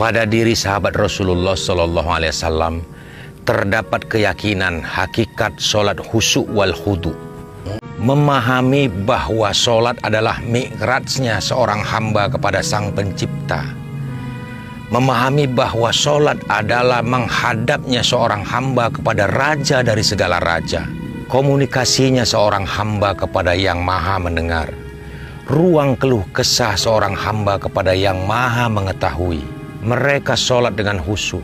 Pada diri sahabat Rasulullah SAW terdapat keyakinan hakikat sholat khusyuk wal khudu. Memahami bahwa sholat adalah mi'rajnya seorang hamba kepada Sang Pencipta. Memahami bahwa sholat adalah menghadapnya seorang hamba kepada Raja dari segala raja. Komunikasinya seorang hamba kepada Yang Maha Mendengar. Ruang keluh kesah seorang hamba kepada Yang Maha Mengetahui. Mereka sholat dengan khusyuk,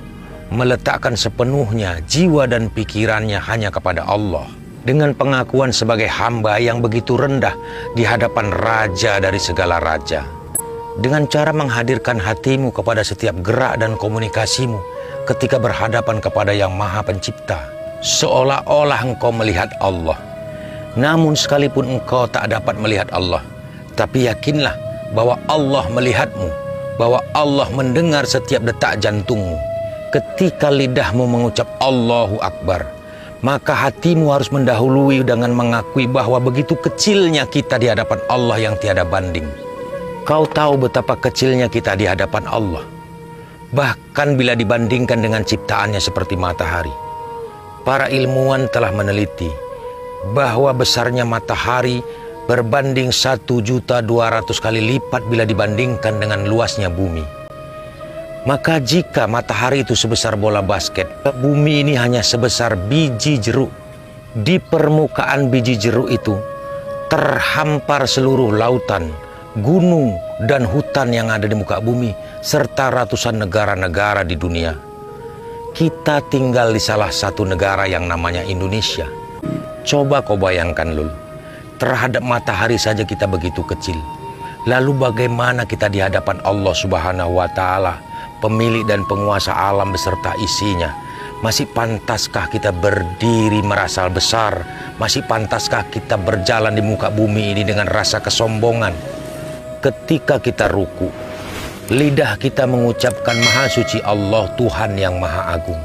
meletakkan sepenuhnya jiwa dan pikirannya hanya kepada Allah. Dengan pengakuan sebagai hamba yang begitu rendah di hadapan Raja dari segala raja. Dengan cara menghadirkan hatimu kepada setiap gerak dan komunikasimu ketika berhadapan kepada Yang Maha Pencipta. Seolah-olah engkau melihat Allah. Namun sekalipun engkau tak dapat melihat Allah, tapi yakinlah bahwa Allah melihatmu, bahwa Allah mendengar setiap detak jantungmu. Ketika lidahmu mengucap Allahu Akbar, maka hatimu harus mendahului dengan mengakui bahwa begitu kecilnya kita di hadapan Allah yang tiada banding. Kau tahu betapa kecilnya kita di hadapan Allah, bahkan bila dibandingkan dengan ciptaannya seperti matahari. Para ilmuwan telah meneliti bahwa besarnya matahari berbanding 1.200.000 kali lipat bila dibandingkan dengan luasnya bumi. Maka jika matahari itu sebesar bola basket, bumi ini hanya sebesar biji jeruk. Di permukaan biji jeruk itu terhampar seluruh lautan, gunung, dan hutan yang ada di muka bumi, serta ratusan negara-negara di dunia. Kita tinggal di salah satu negara yang namanya Indonesia. Coba kau bayangkan, Lul, terhadap matahari saja kita begitu kecil. Lalu bagaimana kita di hadapan Allah Subhanahu wa Ta'ala, pemilik dan penguasa alam beserta isinya? Masih pantaskah kita berdiri merasa besar? Masih pantaskah kita berjalan di muka bumi ini dengan rasa kesombongan? Ketika kita ruku, lidah kita mengucapkan Maha Suci Allah, Tuhan yang Maha Agung.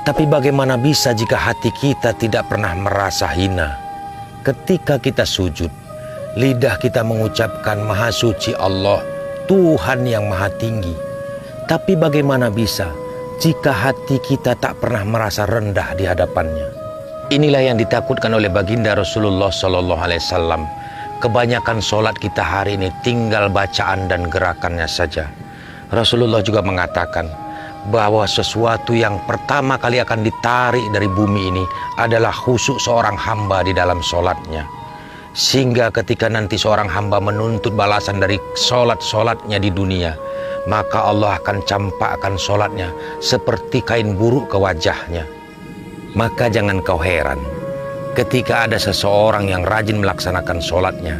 Tapi bagaimana bisa jika hati kita tidak pernah merasa hina? Ketika kita sujud, lidah kita mengucapkan Maha Suci Allah, Tuhan yang Maha Tinggi. Tapi bagaimana bisa jika hati kita tak pernah merasa rendah di hadapannya? Inilah yang ditakutkan oleh baginda Rasulullah SAW. Kebanyakan sholat kita hari ini tinggal bacaan dan gerakannya saja. Rasulullah juga mengatakan bahwa sesuatu yang pertama kali akan ditarik dari bumi ini adalah khusyuk seorang hamba di dalam sholatnya. Sehingga ketika nanti seorang hamba menuntut balasan dari sholat-sholatnya di dunia, maka Allah akan campakkan sholatnya seperti kain buruk ke wajahnya. Maka jangan kau heran ketika ada seseorang yang rajin melaksanakan sholatnya,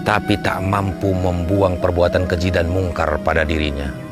tapi tak mampu membuang perbuatan keji dan mungkar pada dirinya.